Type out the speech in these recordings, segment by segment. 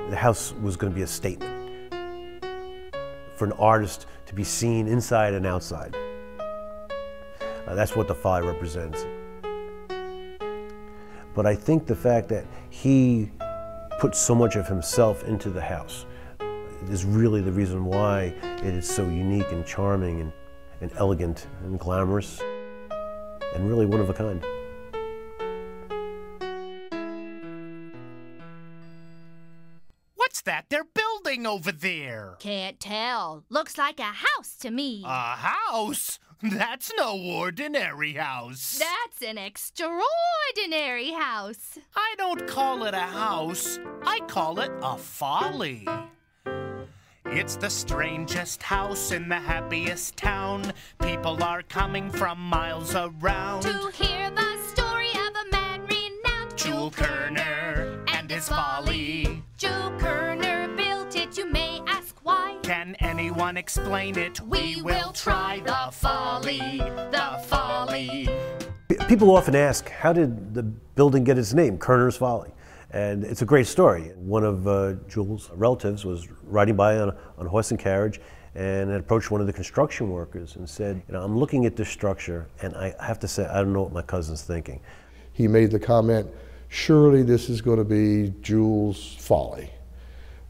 The house was going to be a statement for an artist to be seen inside and outside. That's what the Folly represents. But I think the fact that he put so much of himself into the house is really the reason why it is so unique and charming and elegant and glamorous and really one of a kind. What's that they're building over there? Can't tell. Looks like a house to me. A house? That's no ordinary house. That's an extraordinary house. I don't call it a house. I call it a folly. It's the strangest house in the happiest town. People are coming from miles around To hear the story of a man renowned, Jule Korner and his folly. Jule Korner built it, you may ask why. Can anyone explain it? We will try the folly, the folly. People often ask, how did the building get its name, Korner's Folly? And it's a great story. One of Jule's relatives was riding by on a horse and carriage and had approached one of the construction workers and said, I'm looking at this structure and I have to say, I don't know what my cousin's thinking. He made the comment, surely this is going to be Jule's Folly.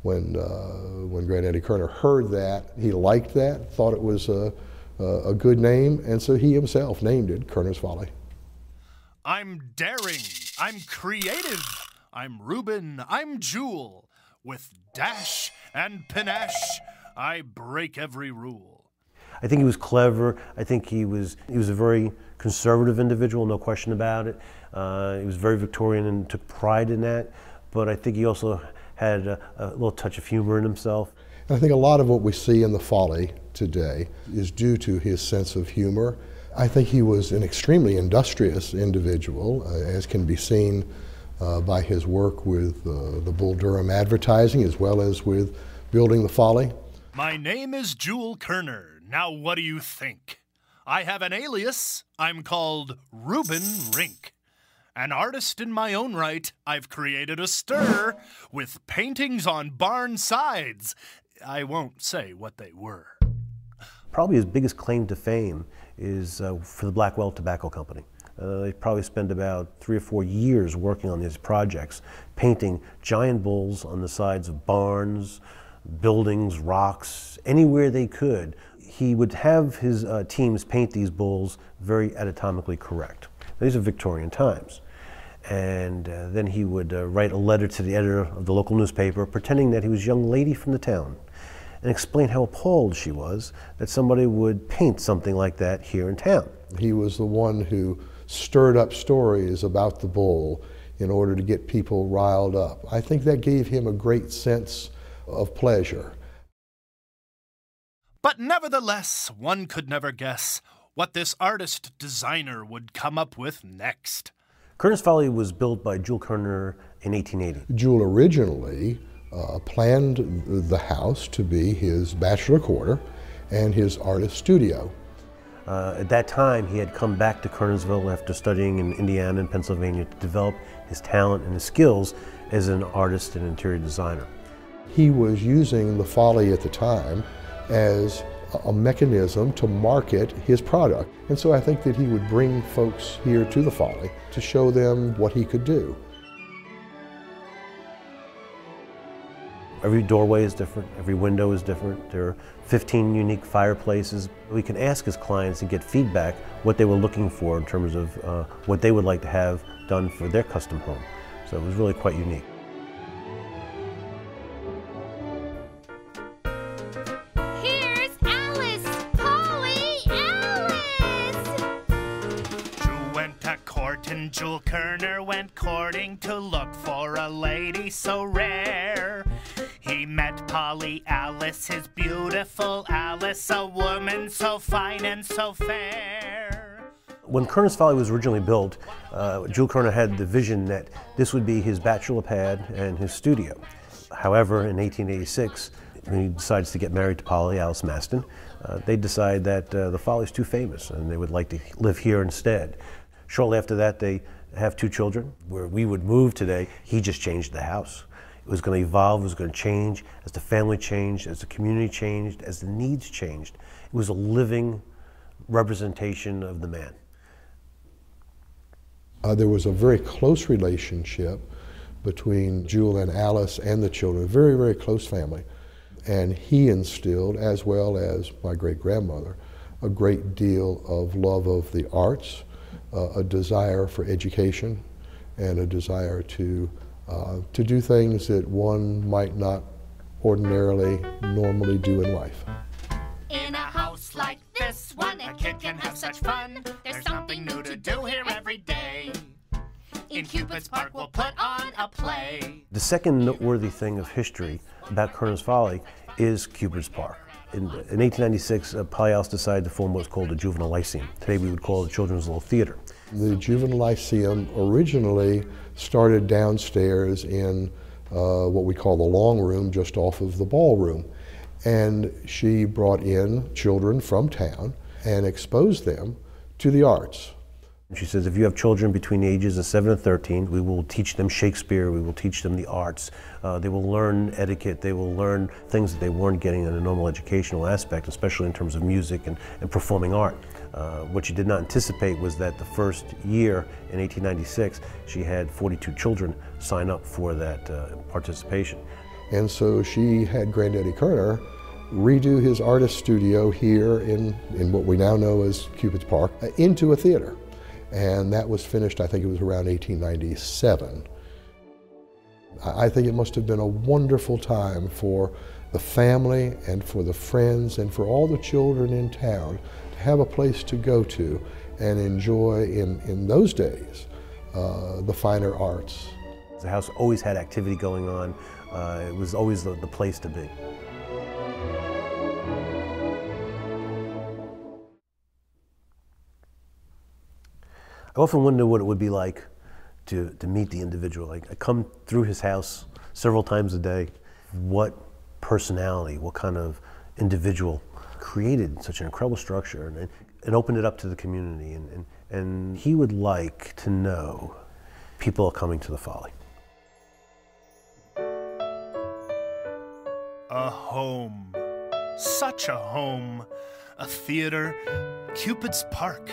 When Granddaddy Korner heard that, he liked that, thought it was a good name, and so he himself named it Korner's Folly. I'm daring. I'm creative. I'm Reuben, I'm Jule. With dash and panache, I break every rule. I think he was clever. I think he was a very conservative individual, no question about it. He was very Victorian and took pride in that. But I think he also had a little touch of humor in himself. And I think a lot of what we see in the Folly today is due to his sense of humor. I think he was an extremely industrious individual, as can be seen by his work with the Bull Durham advertising as well as with building the Folly. My name is Jule Korner. Now what do you think? I have an alias. I'm called Reuben Rink. An artist in my own right, I've created a stir with paintings on barn sides. I won't say what they were. Probably his biggest claim to fame is for the Blackwell Tobacco Company. They probably spent about 3 or 4 years working on these projects, painting giant bulls on the sides of barns, buildings, rocks, anywhere they could. He would have his teams paint these bulls very anatomically correct. These are Victorian times. And then he would write a letter to the editor of the local newspaper pretending that he was a young lady from the town and explain how appalled she was that somebody would paint something like that here in town. He was the one who stirred up stories about the bull in order to get people riled up. I think that gave him a great sense of pleasure. But nevertheless, one could never guess what this artist-designer would come up with next. Korner's Folly was built by Jule Korner in 1880. Jule originally planned the house to be his bachelor quarter and his artist studio. At that time, he had come back to Kernersville after studying in Indiana and Pennsylvania to develop his talent and his skills as an artist and interior designer. He was using the Folly at the time as a mechanism to market his product. And so I think that he would bring folks here to the Folly to show them what he could do. Every doorway is different, every window is different. There are 15 unique fireplaces. We can ask his clients and get feedback what they were looking for in terms of what they would like to have done for their custom home. So it was really quite unique. Here's Alice! Polly! Alice! Jule went to court and Jule Korner went courting to look for a lady so rare. He met Polly Alice, his beautiful Alice, a woman so fine and so fair. When Korner's Folly was originally built, Jule Korner had the vision that this would be his bachelor pad and his studio. However, in 1886, when he decides to get married to Polly Alice Maston, they decide that the Folly is too famous and they would like to live here instead. Shortly after that, they have 2 children. Where we would move today, he just changed the house. It was going to evolve, it was going to change as the family changed, as the community changed, as the needs changed. It was a living representation of the man. There was a very close relationship between Jule and Alice and the children, a very, very close family. And he instilled, as well as my great-grandmother, a great deal of love of the arts, a desire for education, and a desire to do things that one might not ordinarily, normally do in life. In a house like this one, a kid can have such fun. There's something new to do here every day. In Cupid's Park, we'll put on a play. The second noteworthy thing of history about Korner's Folly is Cupid's Park. In 1896, Polyhouse decided to form what's called a juvenile lyceum. Today we would call it a children's little theater. The juvenile lyceum originally started downstairs in what we call the long room, just off of the ballroom. And she brought in children from town and exposed them to the arts. She says, if you have children between the ages of 7 and 13, we will teach them Shakespeare, we will teach them the arts. They will learn etiquette, they will learn things that they weren't getting in a normal educational aspect, especially in terms of music and performing art. What she did not anticipate was that the first year, in 1896, she had 42 children sign up for that participation. And so she had Granddaddy Korner redo his artist studio here in what we now know as Cupid's Park into a theater. And that was finished, I think it was around 1897. I think it must have been a wonderful time for the family and for the friends and for all the children in town to have a place to go to and enjoy, in those days, the finer arts. The house always had activity going on. It was always the place to be. I often wonder what it would be like to meet the individual. Like, I come through his house several times a day. What personality, what kind of individual created such an incredible structure and opened it up to the community. And he would like to know people are coming to the Folly. A home. Such a home. A theater. Cupid's Park.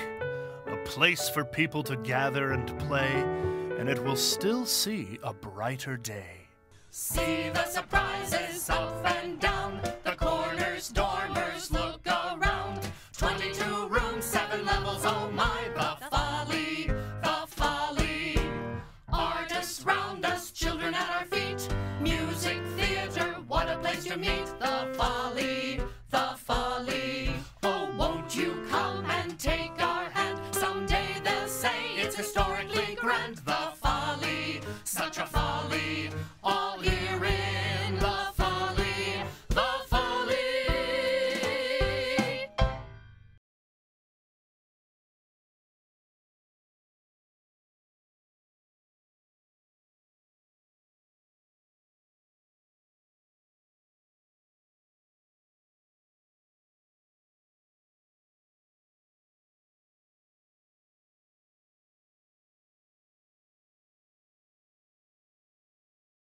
A place for people to gather and play, and it will still see a brighter day. See the surprises up and down. The corners, dormers, look around. 22 rooms, 7 levels, oh my, the Folly, the Folly. Artists round us, children at our feet. Music, theater, what a place to meet.